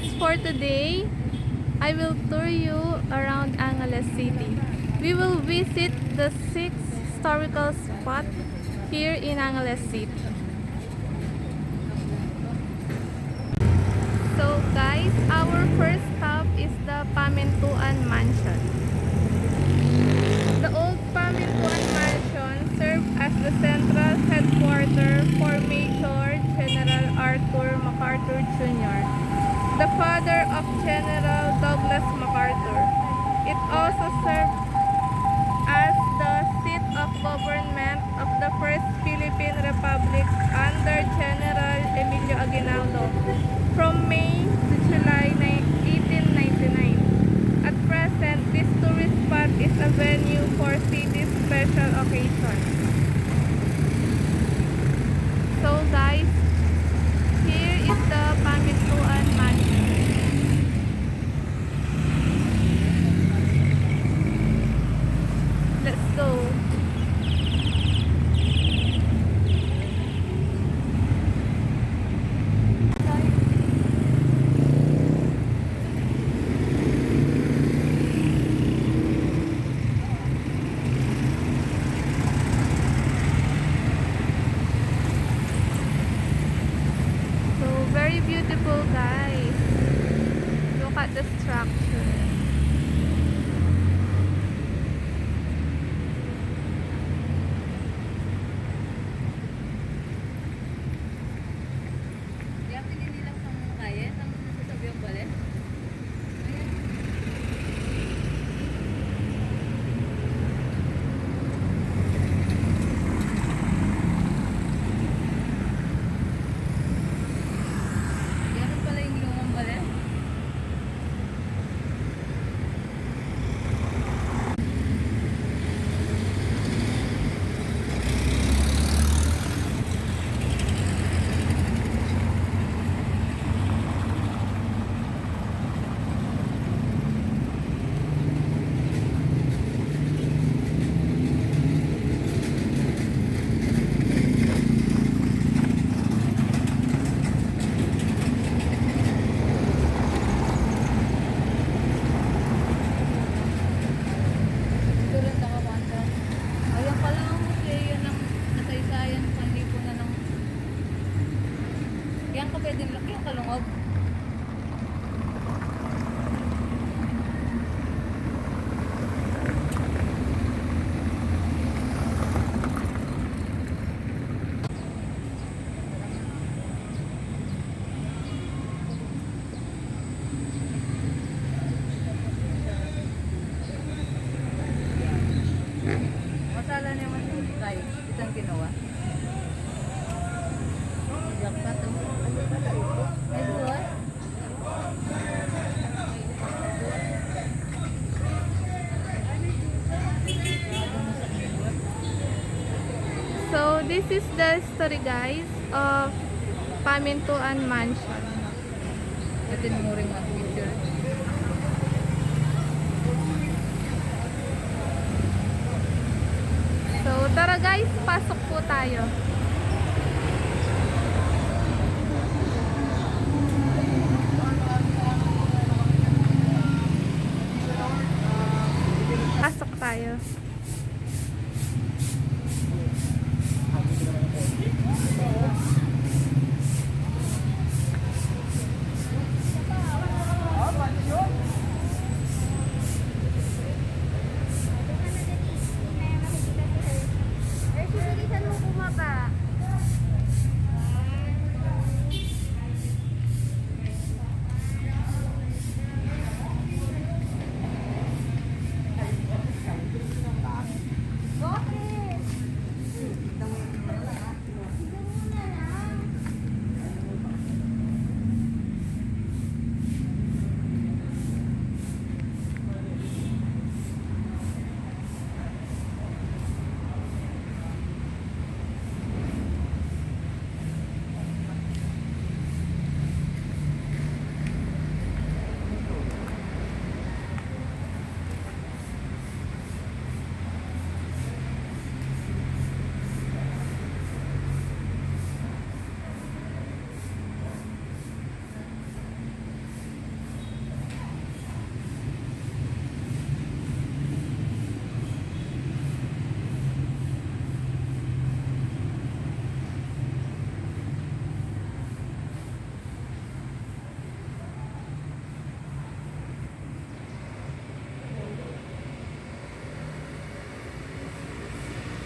guys, for today, I will tour you around Angeles City. We will visit the 6 historical spots here in Angeles City. So guys, our first stop is the Pamintuan Mansion. The old Pamintuan Mansion served as the central headquarters for Major General Arthur MacArthur Jr., the father of General Douglas MacArthur. It also served as the seat of government of the First Philippine Republic under General Emilio Aguinaldo from May to July 1899. At present, this tourist spot is a venue for city's special occasions. So guys, here is the Pamintuan Mansion. Let's go. Very beautiful, guys. Look at the structure. Kaya pinili lang sa mga kaya, ang sasabi yung balik. Yan ka pwede laki yung kalungog. Masala naman yung tayo. Itang ginawa. Diyak pa to. Ay, buwan. So this is the story, guys, of Pamintuan Mansion. Ito yung muring mga picture. So tara guys, pasok po tayo. Pasok tayo.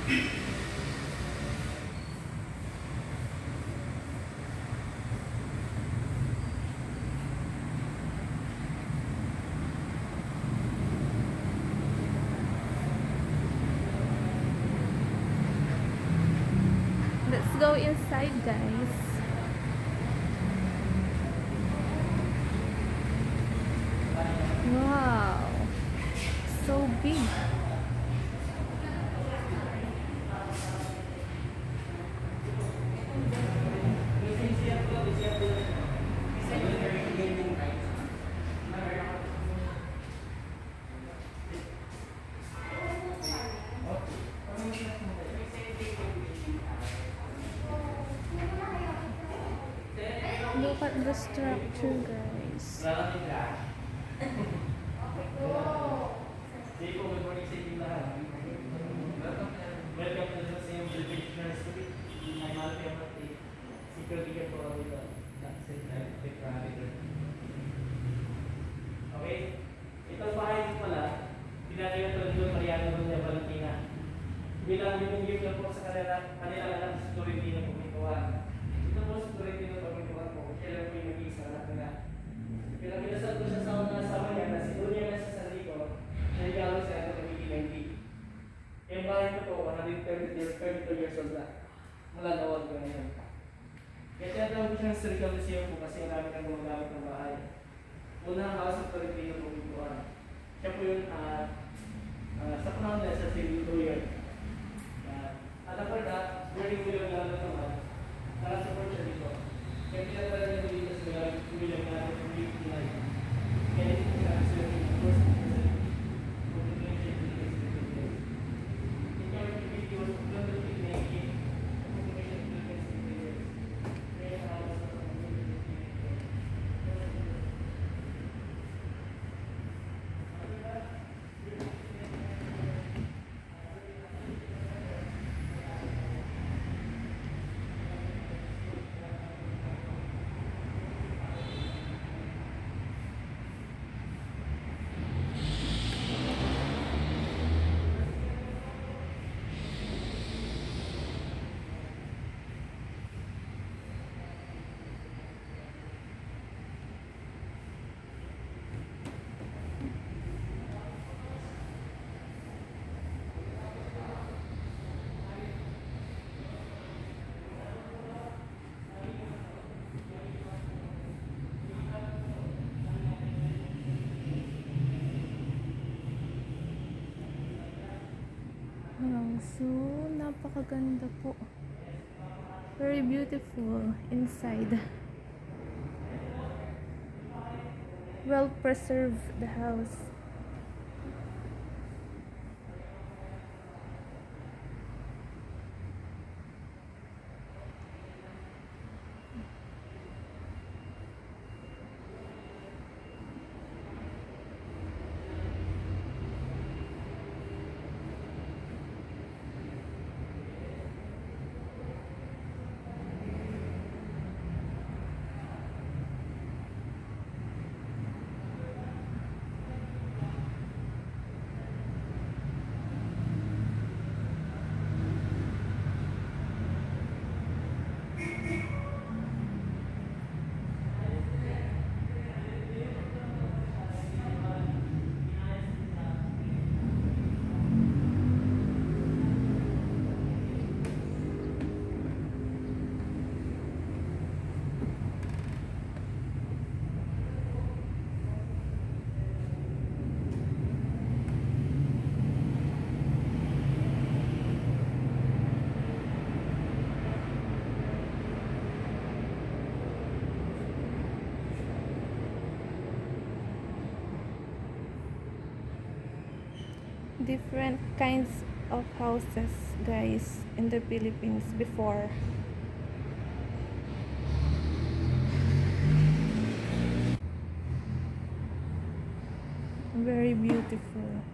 Let's go inside, guys. Wow, so big. Look at the structure, guys. Welcome to the same Philippine Nursery. I'm Alfie Amati, security guard for all the parameter. Okay? Itong bahay ko pala, pinagawa ito ni Don Mariano Doña Valentina. Bilang yung gift lang po sa kanila lang sa Florentino Pumikuan. Ito po sa Florentino Pumikuan po, kailan po yung nag-iisa na nila. Pinag-inasal ko siya sa una asawa niya na si Doña na sa Sanrico, na regalo sa ito ng 1990. Yung bahay ko po, 132 years old na. Malalawag ko ngayon. Kaya tinatawag ko siya ng historical museum po kasi marami kang gumagamit ng bahay. Una ang house of Florentino Pumikuan. Siya po yun, sa panahon na sa civil lawyer. At after that, during William Lalo naman, nakasupport siya dito. Kaya pinatala niya dito sa William Lalo ng 59. Kaya dito siya sila yung first president. So, napakaganda po. Very beautiful inside. Well preserved the house. Different kinds of houses, guys, in the Philippines before. Very beautiful.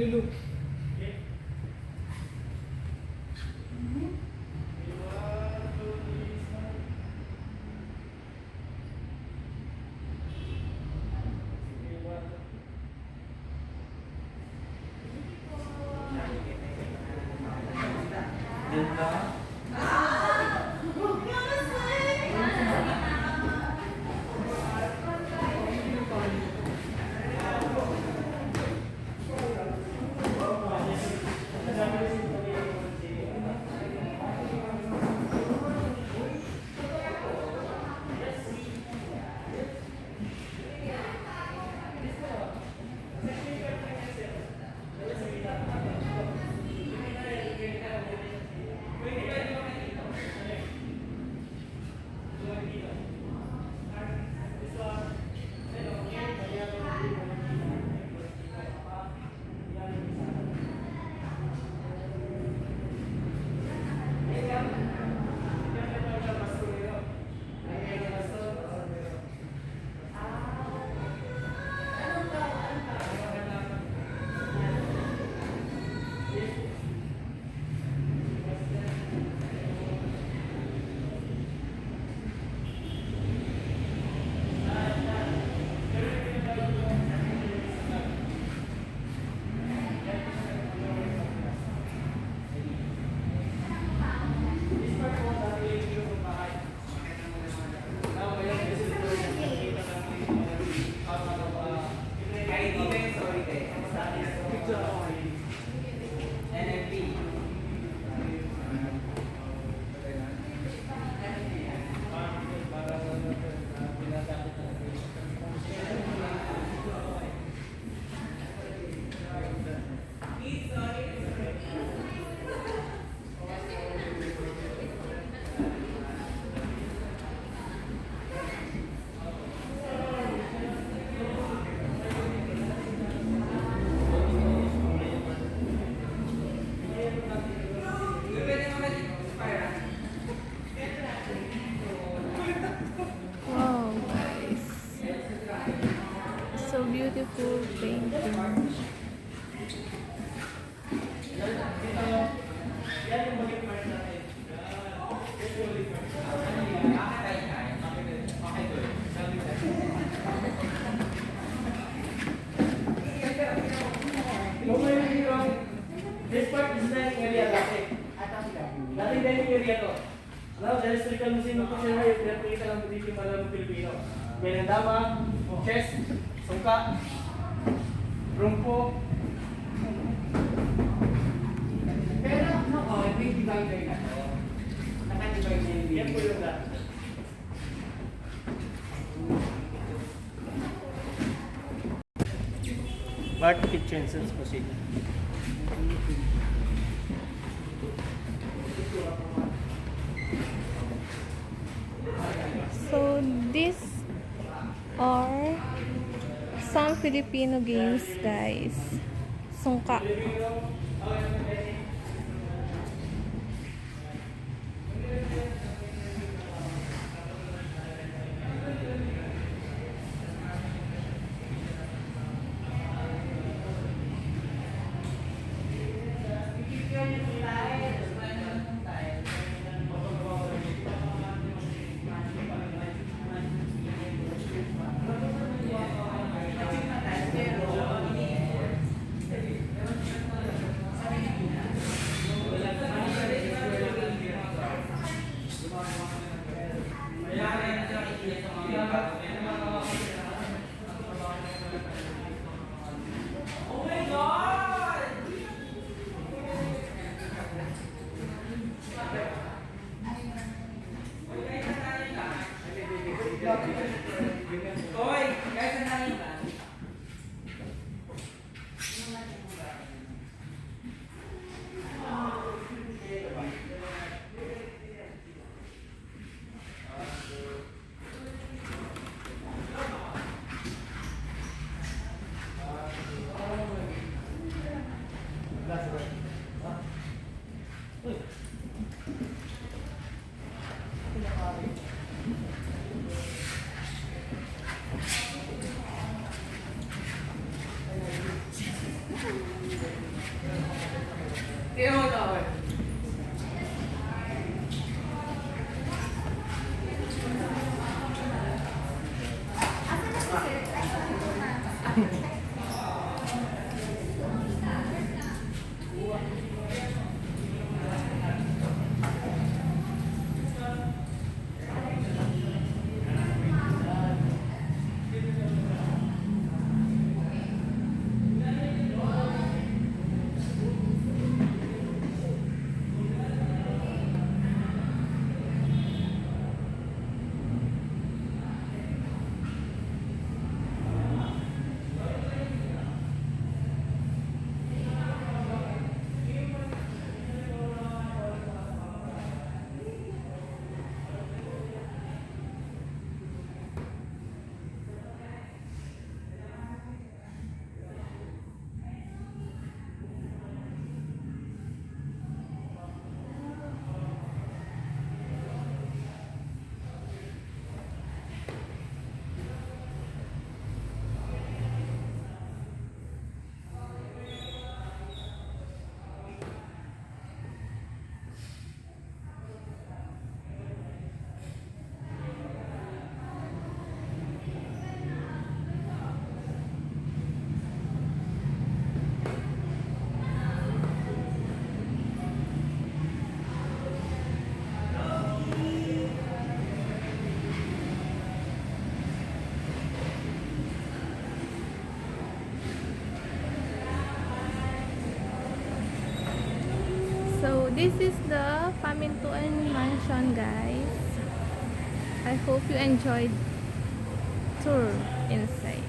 Lulu. Wow, guys. So beautiful painting. This part is dining area dati. Dating dining area to. Now, dahil historical museum po siya ngayon, pinapakita lang dito yung malamang Pilipino. May nandama, chest, sungka, rumpo. Pero, may divider na to. Naka-divider yung yan po yung dati. Bart Kitchensons po siya. So these are some Filipino games, guys. Sungka. this is the Pamintuan Mansion, guys. I hope you enjoyed tour inside.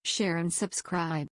Share and subscribe.